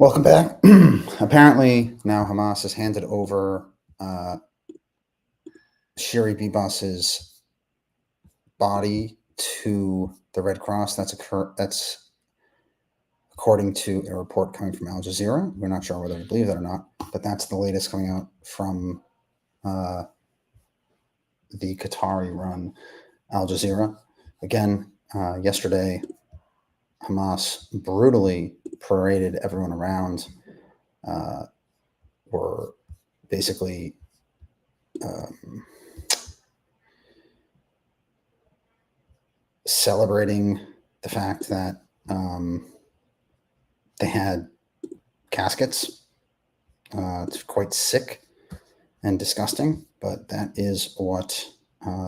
Welcome back. Apparently, now Hamas has handed over Shiri Bibas's body to the Red Cross. That's according to a report coming from Al Jazeera. We're not sure whether we believe that or not, but that's the latest coming out from the Qatari-run Al Jazeera. Again, yesterday, Hamas brutally paraded everyone around. Were basically celebrating the fact that they had caskets. It's quite sick and disgusting, but that is what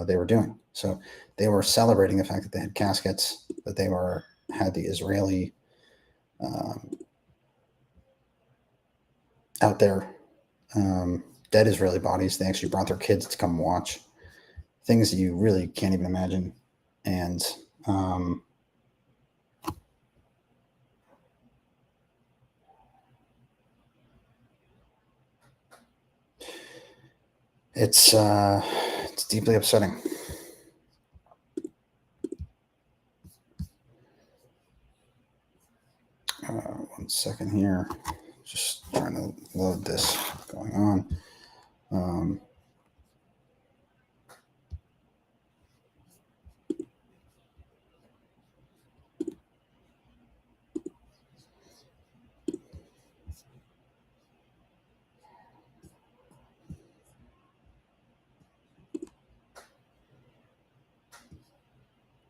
they were doing. So they were celebrating the fact that they had caskets, that they had the Israeli out there, dead Israeli bodies. They actually brought their kids to come watch things that you really can't even imagine. And it's deeply upsetting. One second here, just trying to load this going on.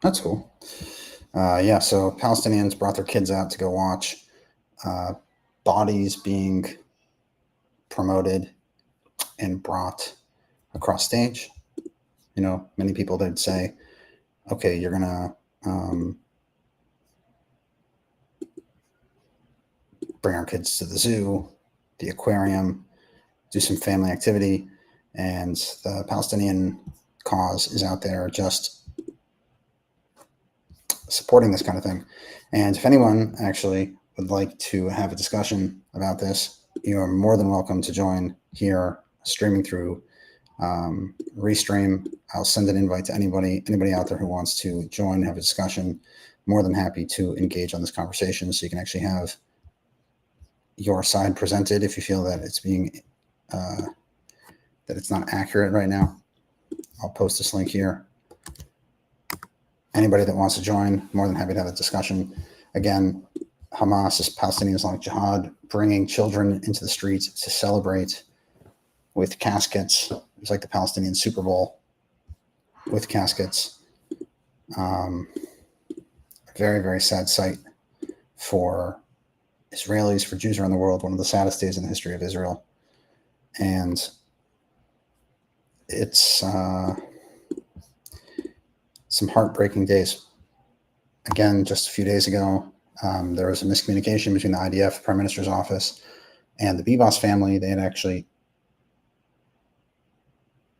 That's cool. Yeah, so Palestinians brought their kids out to go watch bodies being promoted and brought across stage. You know, many people, they'd say, okay, you're going to bring our kids to the zoo, the aquarium, do some family activity. And the Palestinian cause is out there just supporting this kind of thing. And if anyone actually would like to have a discussion about this, you are more than welcome to join here, streaming through Restream. I'll send an invite to anybody out there who wants to join, have a discussion. More than happy to engage on this conversation, so you can actually have your side presented if you feel that it's being that it's not accurate right now. I'll post this link here. Anybody that wants to join, more than happy to have a discussion. Again, Hamas is Palestinian Islamic Jihad, bringing children into the streets to celebrate with caskets. It's like the Palestinian Super Bowl with caskets. A very, very sad sight for Israelis, for Jews around the world, one of the saddest days in the history of Israel. And it's some heartbreaking days. Again, just a few days ago, there was a miscommunication between the IDF Prime Minister's office and the Bibas family. They had actually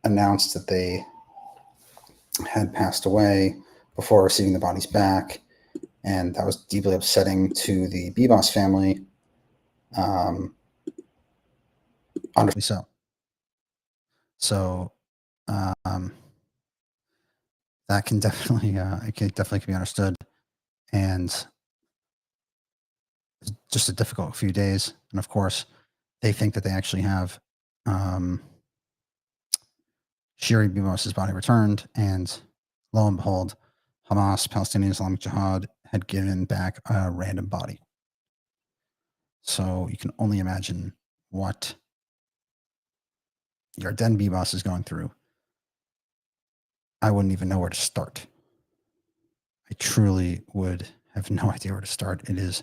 announced that they had passed away before receiving the bodies back. And that was deeply upsetting to the Bibas family. Understandably so. So that can definitely be understood, and it's just a difficult few days. And of course, they think that they actually have Shiri Bibas's body returned, and lo and behold, Hamas, Palestinian Islamic Jihad, had given back a random body. So you can only imagine what Yarden Bibas is going through. I wouldn't even know where to start. I truly would have no idea where to start. It is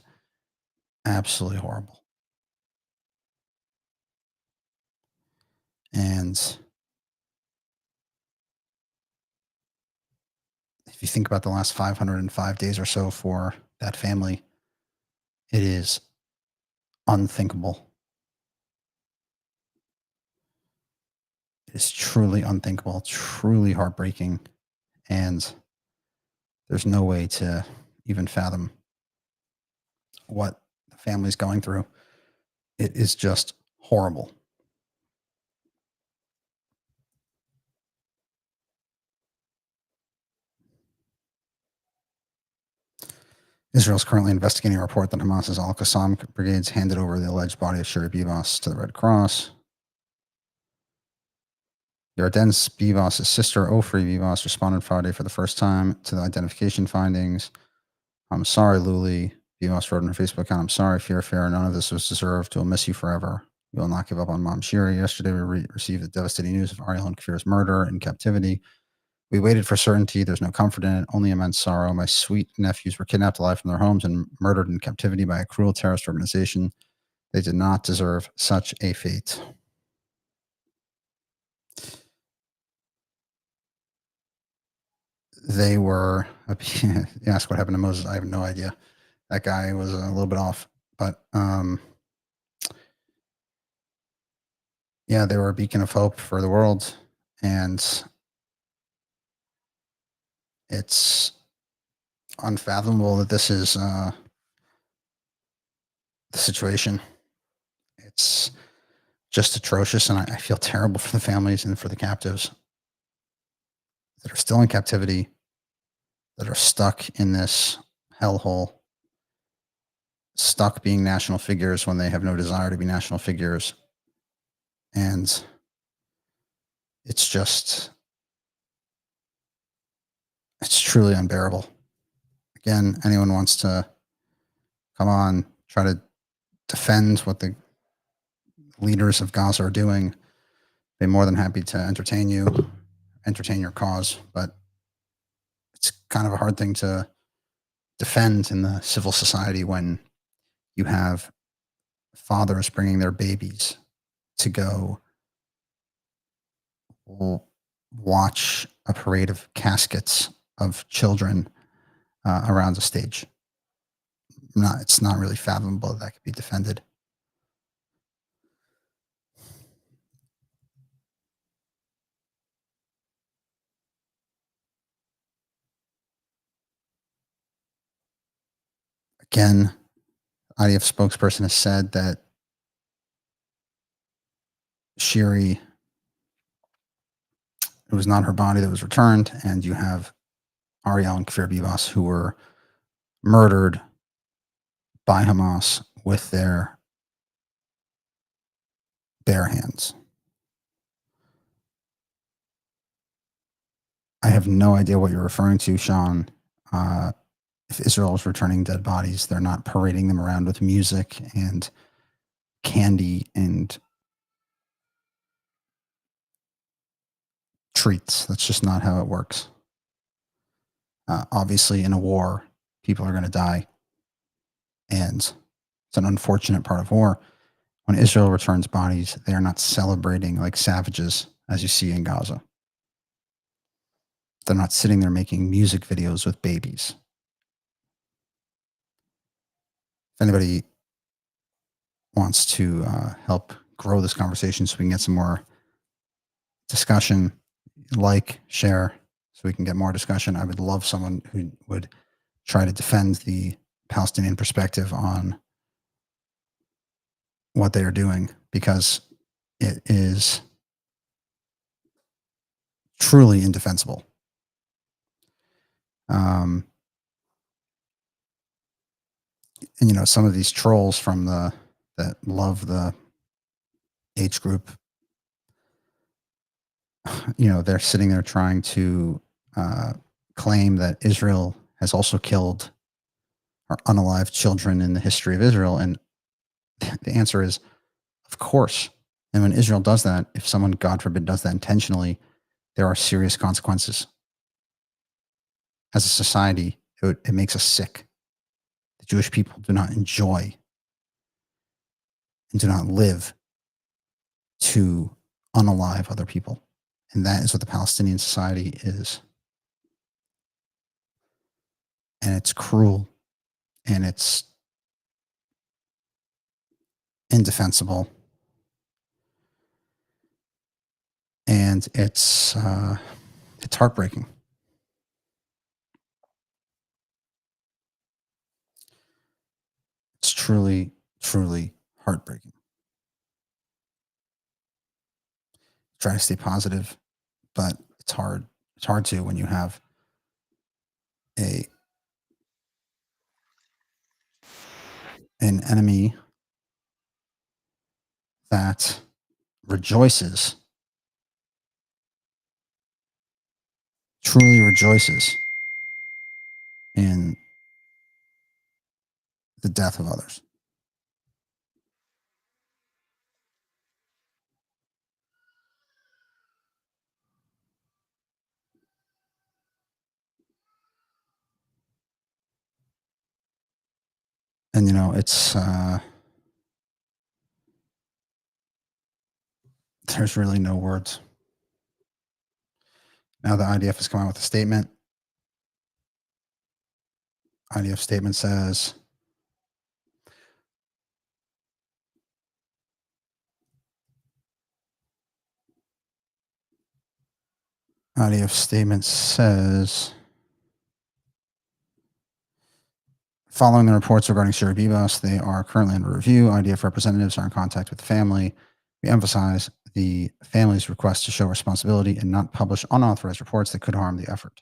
absolutely horrible. And if you think about the last 505 days or so for that family, it is unthinkable. It is truly unthinkable, truly heartbreaking, and there's no way to even fathom what the family's going through. It is just horrible. Israel is currently investigating a report that Hamas's al-Qassam brigades handed over the alleged body of Shiri Bibas to the Red Cross. Yarden's Bibas' sister, Ofri Bibas, responded Friday for the first time to the identification findings. I'm sorry, Luli. Bibas wrote on her Facebook account, I'm sorry, fear. None of this was deserved. We'll miss you forever. We will not give up on Mom Shiri. Yesterday, we received the devastating news of Ariel and Kafir's murder in captivity. We waited for certainty. There's no comfort in it, only immense sorrow. My sweet nephews were kidnapped alive from their homes and murdered in captivity by a cruel terrorist organization. They did not deserve such a fate. They were, you ask what happened to Moses, I have no idea. That guy was a little bit off. But yeah, they were a beacon of hope for the world. And it's unfathomable that this is the situation. It's just atrocious. And I feel terrible for the families and for the captives that are still in captivity, that are stuck in this hellhole, stuck being national figures when they have no desire to be national figures. And it's truly unbearable. Again, anyone wants to come on, try to defend what the leaders of Gaza are doing, they're more than happy to entertain you, entertain your cause. But it's kind of a hard thing to defend in the civil society when you have fathers bringing their babies to go watch a parade of caskets of children around the stage. It's not really fathomable that could be defended. Again, IDF spokesperson has said that Shiri, it was not her body that was returned, and you have Ariel and Kfir Bibas who were murdered by Hamas with their bare hands. I have no idea what you're referring to, Sean. If Israel is returning dead bodies, they're not parading them around with music and candy and treats. That's just not how it works. Obviously, in a war, people are going to die. And it's an unfortunate part of war. When Israel returns bodies, they are not celebrating like savages, as you see in Gaza. They're not sitting there making music videos with babies. If anybody wants to help grow this conversation so we can get some more discussion, share, so we can get more discussion. I would love someone who would try to defend the Palestinian perspective on what they are doing, because it is truly indefensible. And some of these trolls from that love the age group, they're sitting there trying to claim that Israel has also killed or unalived children in the history of Israel. And the answer is, of course. And when Israel does that, if someone, God forbid, does that intentionally, there are serious consequences. As a society, it makes us sick. The Jewish people do not enjoy and do not live to unalive other people. And that is what the Palestinian society is. And it's cruel and it's indefensible. And it's heartbreaking. It's truly, truly heartbreaking. try to stay positive, but it's hard. It's hard to when you have a an enemy that rejoices, truly rejoices in the death of others. And it's there's really no words. Now the IDF has come out with a statement. IDF statement says IDF statement says following the reports regarding Syria Bibas, they are currently under review. IDF representatives are in contact with the family. We emphasize the family's request to show responsibility and not publish unauthorized reports that could harm the effort.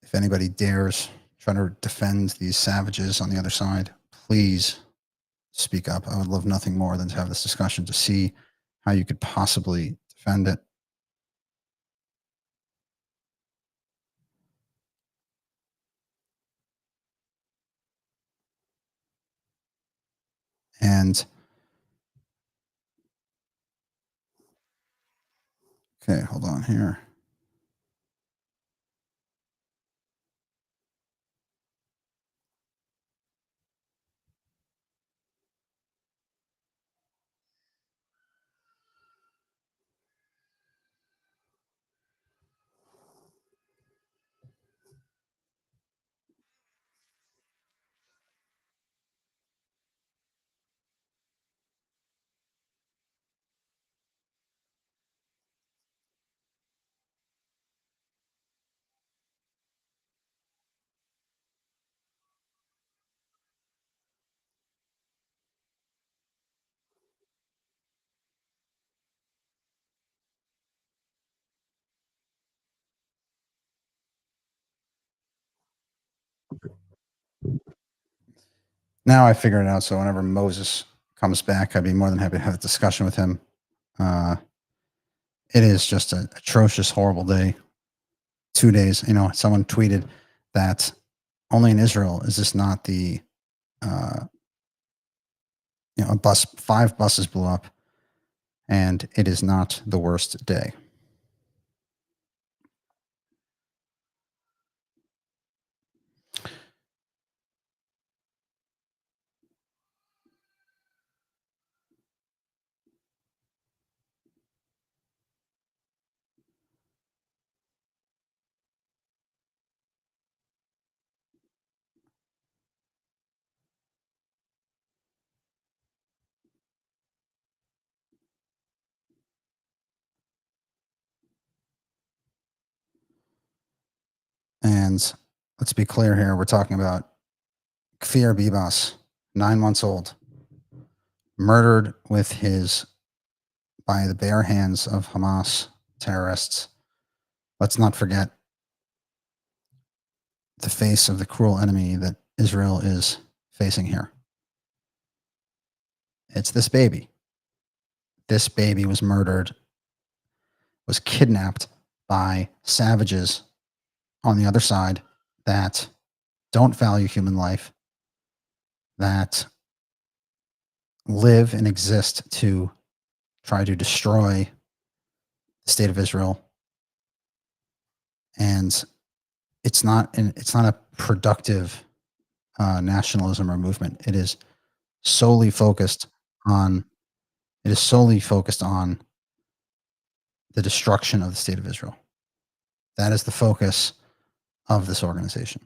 If anybody dares try to defend these savages on the other side, please speak up. I would love nothing more than to have this discussion to see how you could possibly defend it. And okay, hold on here. Now I figured it out. So whenever Moses comes back, I'd be more than happy to have a discussion with him. It is just an atrocious, horrible day. 2 days. Someone tweeted that only in Israel is this not the, a bus, 5 buses blew up, and it is not the worst day. And let's be clear here. We're talking about Kfir Bibas, 9 months old, murdered by the bare hands of Hamas terrorists. Let's not forget the face of the cruel enemy that Israel is facing here. It's this baby. This baby was murdered, was kidnapped by savages on the other side that don't value human life, that live and exist to try to destroy the state of Israel. And it's not a productive nationalism or movement. It is solely focused on the destruction of the state of Israel. That is the focus of this organization.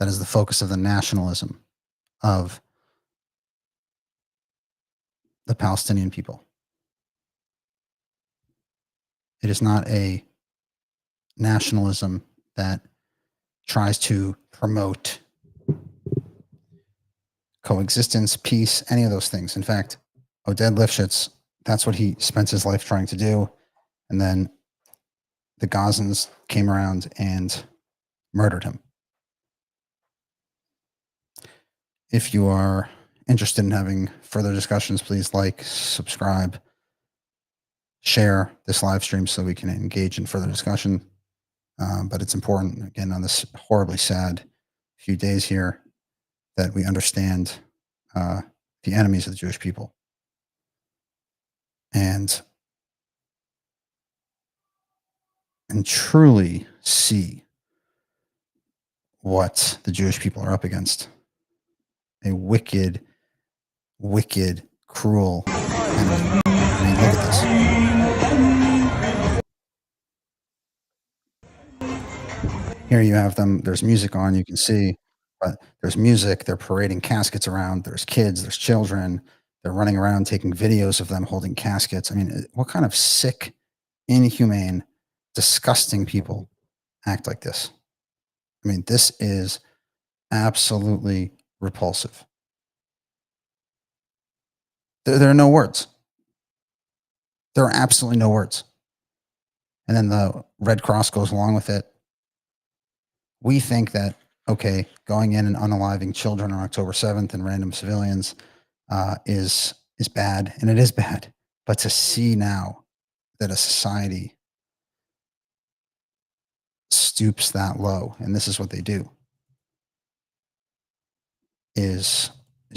That is the focus of the nationalism of the Palestinian people. It is not a nationalism that tries to promote coexistence, peace, any of those things. In fact, Oded Lifshitz, that's what he spent his life trying to do. And then the Gazans came around and murdered him. If you are interested in having further discussions, please like, subscribe, share this live stream so we can engage in further discussion. But it's important, again, on this horribly sad few days here, that we understand the enemies of the Jewish people and truly see what the Jewish people are up against. A wicked, wicked, cruel enemy. I mean, look at this. Here you have them. There's music on, you can see, but there's music. They're parading caskets around. There's kids, there's children. They're running around taking videos of them holding caskets. I mean, what kind of sick, inhumane, disgusting people act like this? I mean, this is absolutely repulsive. There are no words. There are absolutely no words. And then the Red Cross goes along with it. We think that, okay, going in and unaliving children on October 7th and random civilians is bad, and it is bad. But to see now that a society stoops that low, and this is what they do, is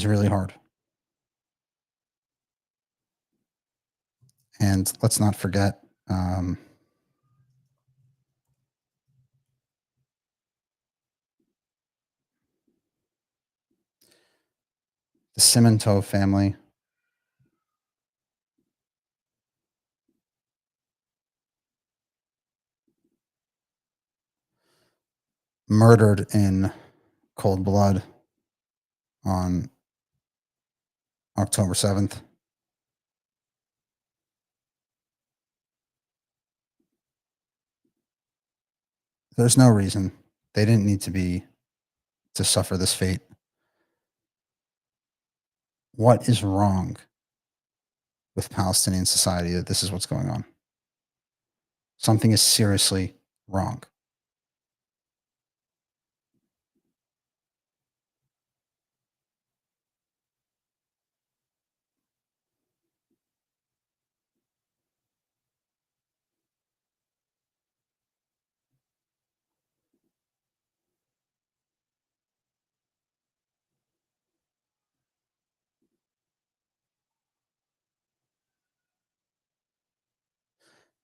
really hard. And let's not forget the Simantov family. Murdered in cold blood on October 7th. There's no reason. They didn't need to suffer this fate. What is wrong with Palestinian society that this is what's going on? Something is seriously wrong.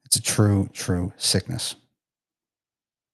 It's a true, true sickness.